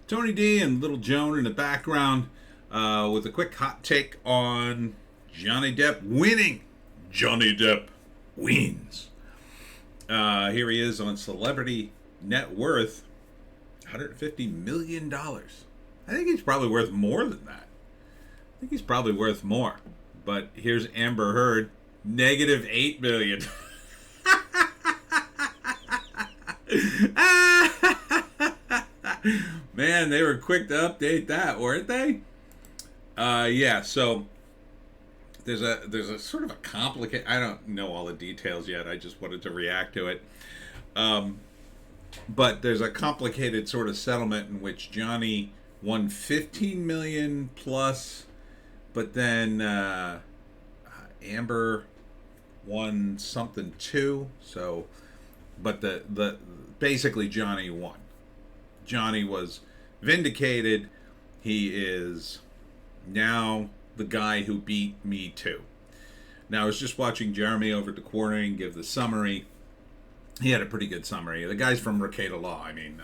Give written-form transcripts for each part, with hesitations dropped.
Tony D and Little Joan in the background with a quick hot take on Johnny Depp winning. Johnny Depp wins. Here he is on Celebrity Net Worth, $150 million. I think he's probably worth more than that. I think he's probably worth more. But here's Amber Heard, negative $8 million. Man, they were quick to update that, weren't they? Yeah, so there's a sort of a complicated, I don't know all the details yet, I just wanted to react to it. But there's a complicated sort of settlement in which Johnny won 15 million plus, but then Amber won something too. So, but the basically Johnny won. Johnny was vindicated. He is now the guy who beat Me Too. Now, I was just watching Jeremy over at the Quartering give the summary. He had a pretty good summary. The guy's from Recato Law. I mean,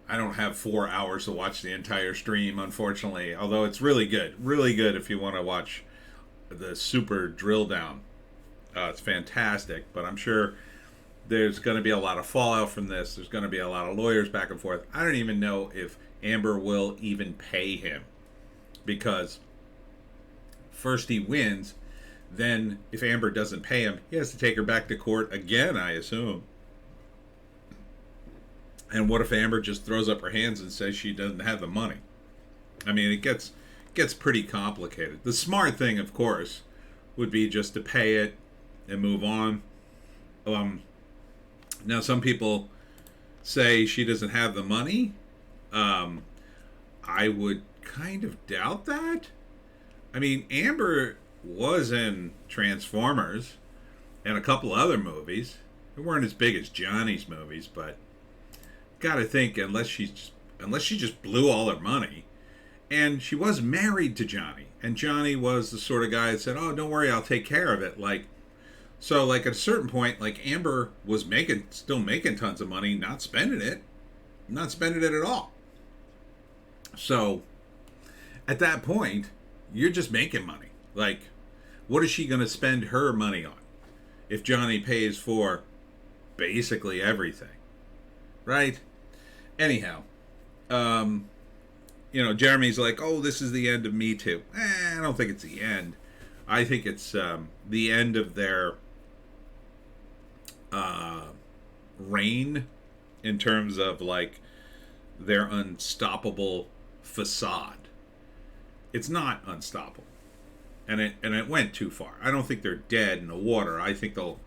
I don't have 4 hours to watch the entire stream, unfortunately, although it's really good. Really good if you want to watch the super drill down. It's fantastic, but I'm sure there's going to be a lot of fallout from this. There's going to be a lot of lawyers back and forth. I don't even know if Amber will even pay him, because first he wins, then if Amber doesn't pay him, he has to take her back to court again, I assume. And what if Amber just throws up her hands and says she doesn't have the money? I mean, it gets pretty complicated. The smart thing, of course, would be just to pay it and move on. Now, some people say she doesn't have the money. I would kind of doubt that. I mean, Amber was in Transformers and a couple other movies. They weren't as big as Johnny's movies, but gotta think unless she just blew all her money. And she was married to Johnny, and Johnny was the sort of guy that said, "Oh, don't worry, I'll take care of it." So at a certain point, Amber was still making tons of money, not spending it at all. So at that point, you're just making money. What is she going to spend her money on if Johnny pays for basically everything, right? Anyhow, Jeremy's like, "Oh, this is the end of Me Too." I don't think it's the end. I think it's the end of their reign in terms of their unstoppable facade. It's not unstoppable, and it went too far. I don't think they're dead in the water. I think they'll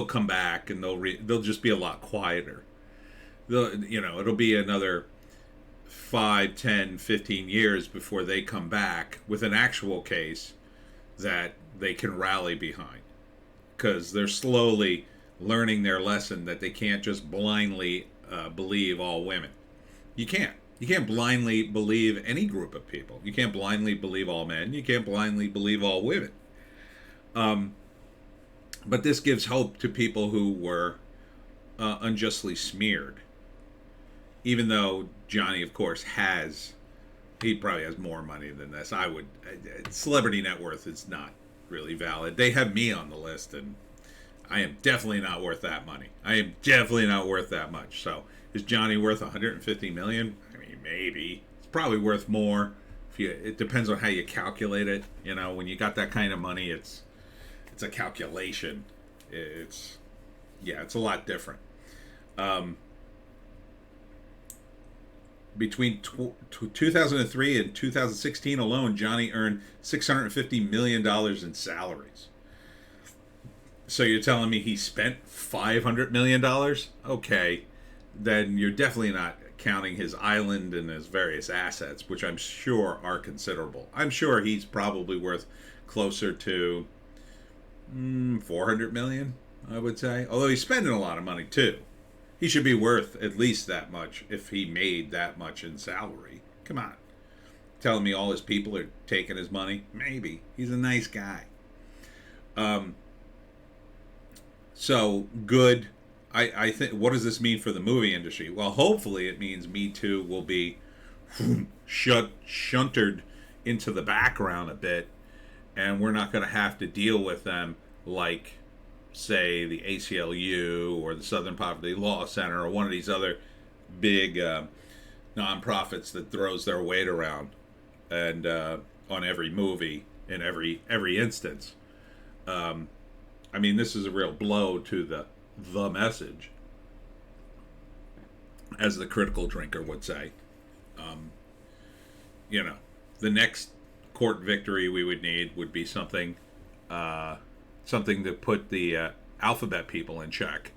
come back, and they'll just be a lot quieter. It'll be another 5, 10, 15 years before they come back with an actual case that they can rally behind, because they're slowly learning their lesson that they can't just blindly believe all women. You can't. You can't blindly believe any group of people. You can't blindly believe all men. You can't blindly believe all women. But this gives hope to people who were unjustly smeared. Even though Johnny, of course, he probably has more money than this. Celebrity net worth is not really valid. They have me on the list, and I am definitely not worth that money. I am definitely not worth that much. So is Johnny worth $150 million? I mean, maybe. It's probably worth more. It depends on how you calculate it. When you got that kind of money, it's a calculation. It's a lot different. Between 2003 and 2016 alone, Johnny earned $650 million in salaries. So you're telling me he spent $500 million? Okay, then you're definitely not counting his island and his various assets, which I'm sure are considerable. I'm sure he's probably worth closer to $400 million, I would say. Although he's spending a lot of money too. He should be worth at least that much if he made that much in salary. Come on. Telling me all his people are taking his money? Maybe. He's a nice guy. So, good. I think, what does this mean for the movie industry? Well, hopefully it means Me Too will be shuntered into the background a bit, and we're not going to have to deal with them like, say, the ACLU or the Southern Poverty Law Center or one of these other big nonprofits that throws their weight around and on every movie in every instance. I mean, this is a real blow to the message, as the critical drinker would say. You know, the next court victory we would need would be something to put the alphabet people in check,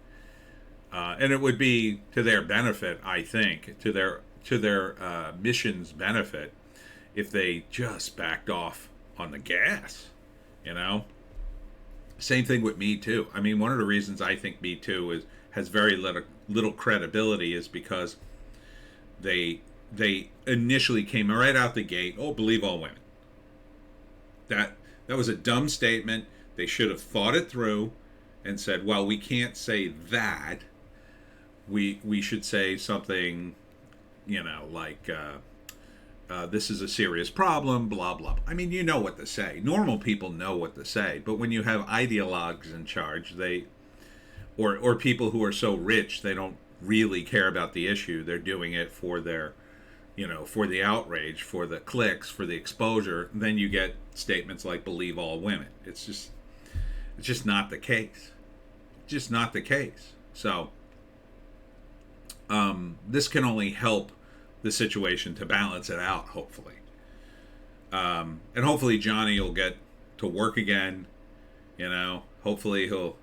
and it would be to their benefit, I think, to their mission's benefit, if they just backed off on the gas. You know, same thing with Me Too. I mean, one of the reasons I think Me Too has very little credibility is because they initially came right out the gate. Oh, believe all women. That was a dumb statement. They should have thought it through and said, well, we can't say that. We should say something, you know, like this is a serious problem, blah, blah. I mean, you know what to say. Normal people know what to say. But when you have ideologues in charge, or people who are so rich, they don't really care about the issue. They're doing it for their, you know, for the outrage, for the clicks, for the exposure. Then you get statements like believe all women. It's just not the case. Just not the case. So this can only help the situation to balance it out, hopefully. And hopefully Johnny will get to work again. You know, hopefully he'll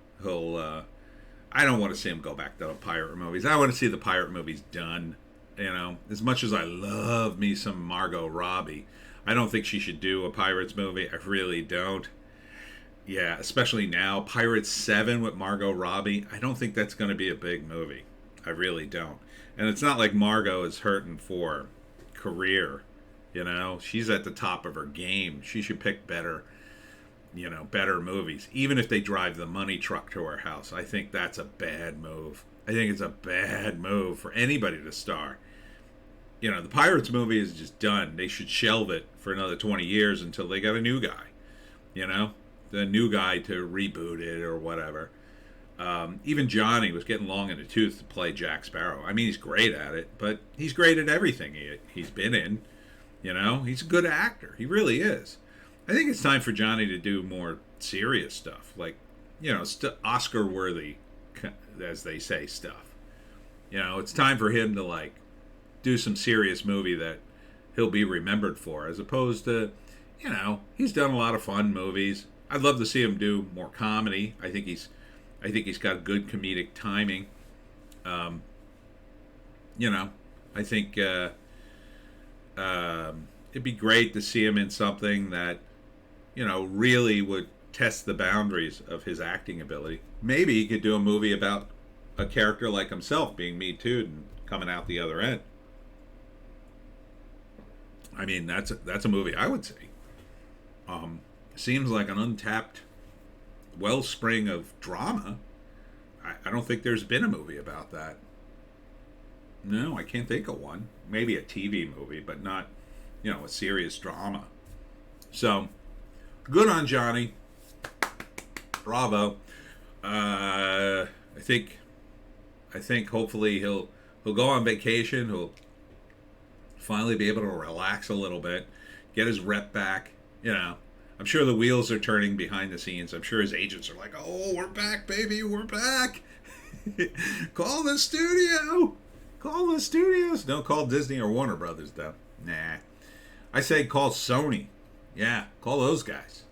I don't want to see him go back to the pirate movies. I want to see the pirate movies done. You know, as much as I love me some Margot Robbie, I don't think she should do a Pirates movie. I really don't. Yeah, especially now. Pirates 7 with Margot Robbie, I don't think that's going to be a big movie. I really don't. And it's not like Margot is hurting for career. You know, she's at the top of her game. She should pick better movies. Even if they drive the money truck to her house, I think that's a bad move. I think it's a bad move for anybody to star. You know, the Pirates movie is just done. They should shelve it for another 20 years until they got a new guy. You know, the new guy to reboot it or whatever. Even Johnny was getting long in the tooth to play Jack Sparrow. I mean, he's great at it, but he's great at everything he's been in. You know, he's a good actor. He really is. I think it's time for Johnny to do more serious stuff, like, you know, Oscar-worthy, as they say, stuff. You know, it's time for him to, like, do some serious movie that he'll be remembered for, as opposed to, you know, he's done a lot of fun movies. I'd love to see him do more comedy. I think he's got good comedic timing. You know, I think it'd be great to see him in something that, you know, really would test the boundaries of his acting ability. Maybe he could do a movie about a character like himself being Me Too'd and coming out the other end. I mean, that's a movie I would see. Seems like an untapped wellspring of drama. I don't think there's been a movie about that. No, I can't think of one. Maybe a TV movie, but not, you know, a serious drama. So, good on Johnny. Bravo. I think hopefully he'll go on vacation. He'll finally be able to relax a little bit, get his rep back. You know, I'm sure the wheels are turning behind the scenes. I'm sure his agents are like, "Oh, we're back, baby, we're back. Call the studio. Call the studios. Don't call Disney or Warner Brothers, though. Nah. I say call Sony. Yeah, call those guys.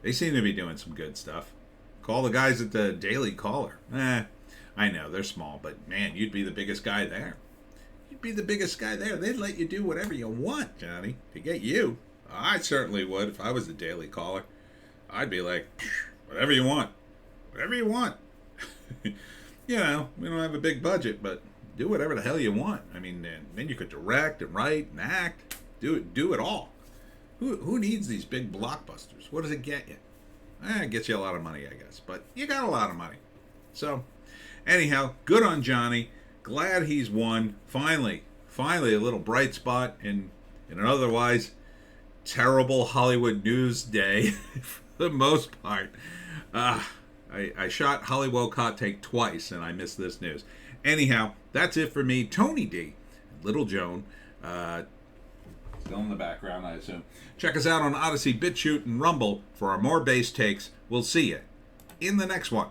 They seem to be doing some good stuff. Call the guys at the Daily Caller. I know, they're small, but man, you'd be the biggest guy there. You'd be the biggest guy there. They'd let you do whatever you want, Johnny, to get you. I certainly would if I was the Daily Caller. I'd be like, whatever you want. Whatever you want. You know, we don't have a big budget, but do whatever the hell you want. I mean, then you could direct and write and act. Do it all. Who needs these big blockbusters? What does it get you? It gets you a lot of money, I guess. But you got a lot of money. So, Anyhow, good on Johnny. Glad he's won. Finally a little bright spot in an otherwise terrible Hollywood news day for the most part. I shot Hollywoke hot take twice and I missed this news. Anyhow, that's it for me. Tony D, Little Joan, still in the background, I assume. Check us out on Odysee, Bitchute, and Rumble for our more base takes. We'll see you in the next one.